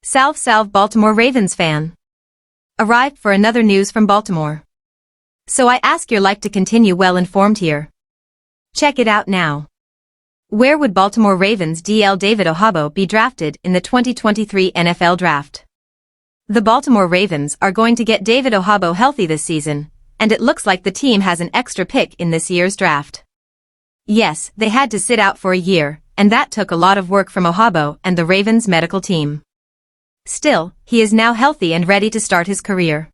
Salve Baltimore Ravens fan. Arrived for another news from Baltimore. So I ask your like to continue well informed here. Check it out now. Where would Baltimore Ravens DL David Ojabo be drafted in the 2023 NFL Draft? The Baltimore Ravens are going to get David Ojabo healthy this season, and it looks like the team has an extra pick in this year's draft. Yes, they had to sit out for a year, and that took a lot of work from Ojabo and the Ravens medical team. Still, he is now healthy and ready to start his career.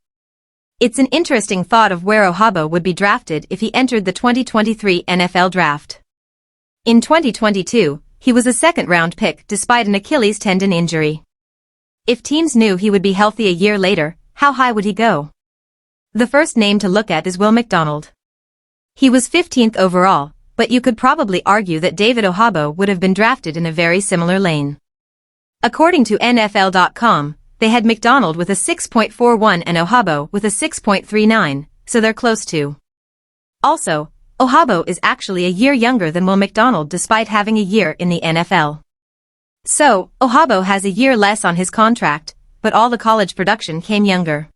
It's an interesting thought of where Ojabo would be drafted if he entered the 2023 NFL Draft. In 2022, he was a second-round pick despite an Achilles tendon injury. If teams knew he would be healthy a year later, how high would he go? The first name to look at is Will McDonald. He was 15th overall, but you could probably argue that David Ojabo would have been drafted in a very similar lane. According to NFL.com, they had McDonald with a 6.41 and Ojabo with a 6.39, so they're close to. Also, Ojabo is actually a year younger than Will McDonald despite having a year in the NFL. So, Ojabo has a year less on his contract, but all the college production came younger.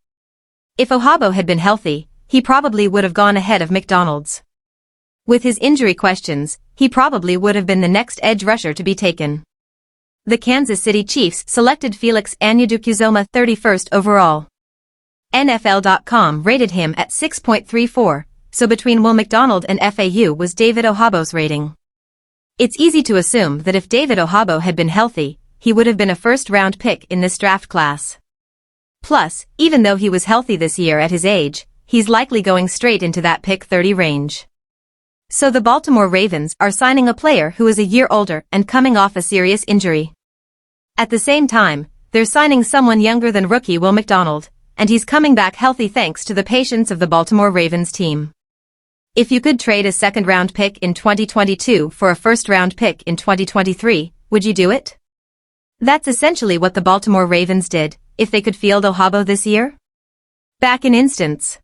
If Ojabo had been healthy, he probably would have gone ahead of McDonald's. With his injury questions, he probably would have been the next edge rusher to be taken. The Kansas City Chiefs selected Felix Anudike-Uzomah 31st overall. NFL.com rated him at 6.34, so between Will McDonald and FAU was David Ojabo's rating. It's easy to assume that if David Ojabo had been healthy, he would have been a first-round pick in this draft class. Plus, even though he was healthy this year at his age, he's likely going straight into that pick 30 range. So the Baltimore Ravens are signing a player who is a year older and coming off a serious injury. At the same time, they're signing someone younger than rookie Will McDonald, and he's coming back healthy thanks to the patience of the Baltimore Ravens team. If you could trade a second-round pick in 2022 for a first-round pick in 2023, would you do it? That's essentially what the Baltimore Ravens did, if they could field Ojabo this year. Back in instance.